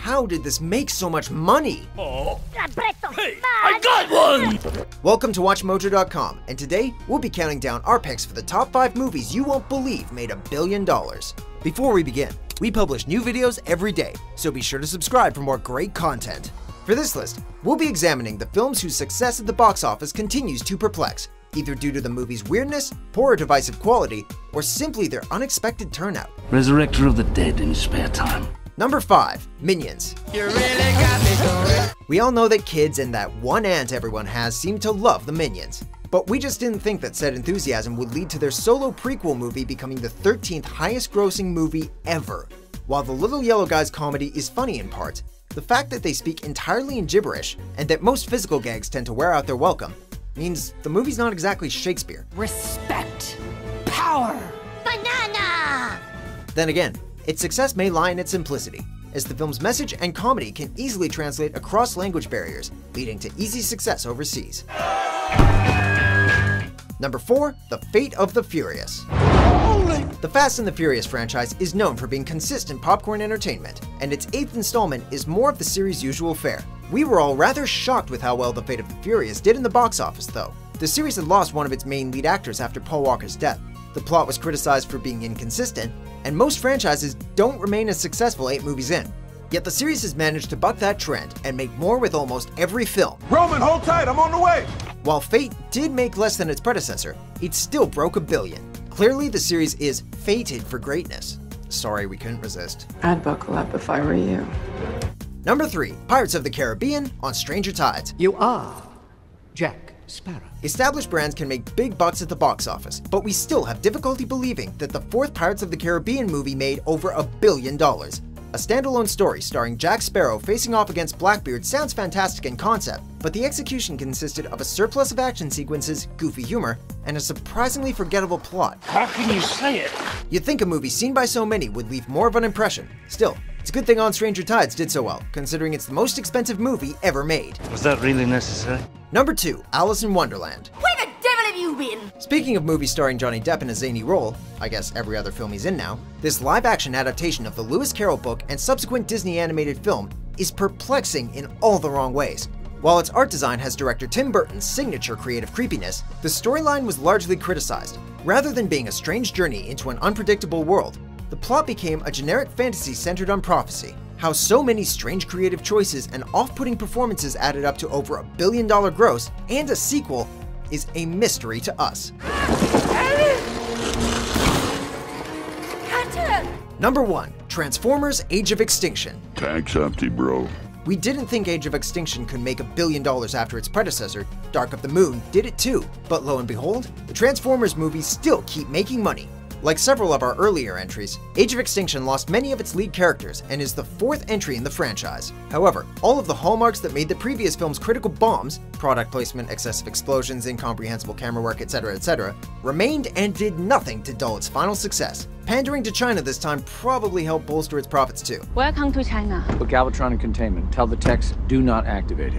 how did this make so much money? Oh. Hey, I got one! Welcome to WatchMojo.com, and today we'll be counting down our picks for the top 5 movies you won't believe made $1 billion. Before we begin, we publish new videos every day, so be sure to subscribe for more great content. For this list, we'll be examining the films whose success at the box office continues to perplex, either due to the movie's weirdness, poor or divisive quality, or simply their unexpected turnout. Resurrector of the dead in spare time. Number 5. Minions. You really got me going. We all know that kids and that one aunt everyone has seem to love the Minions. But we just didn't think that said enthusiasm would lead to their solo prequel movie becoming the 13th highest grossing movie ever. While the Little Yellow Guys comedy is funny in parts, the fact that they speak entirely in gibberish and that most physical gags tend to wear out their welcome means the movie's not exactly Shakespeare. Respect. Power. Banana! Then again, its success may lie in its simplicity, as the film's message and comedy can easily translate across language barriers, leading to easy success overseas. Number 4. The Fate of the Furious. The Fast and the Furious franchise is known for being consistent popcorn entertainment, and its 8th installment is more of the series' usual fare. We were all rather shocked with how well The Fate of the Furious did in the box office, though. The series had lost one of its main lead actors after Paul Walker's death. The plot was criticized for being inconsistent, and most franchises don't remain as successful 8 movies in. Yet the series has managed to buck that trend and make more with almost every film. Roman, hold tight, I'm on the way! While Fate did make less than its predecessor, it still broke $1 billion. Clearly the series is fated for greatness. Sorry, we couldn't resist. I'd buckle up if I were you. Number 3. Pirates of the Caribbean on Stranger Tides. You are Jack Sparrow. Established brands can make big bucks at the box office, but we still have difficulty believing that the 4th Pirates of the Caribbean movie made over $1 billion. A standalone story starring Jack Sparrow facing off against Blackbeard sounds fantastic in concept, but the execution consisted of a surplus of action sequences, goofy humor, and a surprisingly forgettable plot. How can you say it? You'd think a movie seen by so many would leave more of an impression. Still, it's a good thing On Stranger Tides did so well, considering it's the most expensive movie ever made. Was that really necessary? Number 2. Alice in Wonderland. Where the devil have you been? Speaking of movies starring Johnny Depp in a zany role, I guess every other film he's in now, this live-action adaptation of the Lewis Carroll book and subsequent Disney animated film is perplexing in all the wrong ways. While its art design has director Tim Burton's signature creative creepiness, the storyline was largely criticized. Rather than being a strange journey into an unpredictable world, the plot became a generic fantasy centered on prophecy. How so many strange creative choices and off-putting performances added up to over $1 billion gross and a sequel is a mystery to us. Number 1. Transformers: Age of Extinction. Tank's empty, bro. We didn't think Age of Extinction could make $1 billion after its predecessor, Dark of the Moon, did it too. But lo and behold, the Transformers movies still keep making money. Like several of our earlier entries, Age of Extinction lost many of its lead characters and is the 4th entry in the franchise. However, all of the hallmarks that made the previous film's critical bombs, product placement, excessive explosions, incomprehensible camera work, etc., remained and did nothing to dull its final success. Pandering to China this time probably helped bolster its profits too. Welcome to China. Put Galvatron in containment. Tell the techs, do not activate him.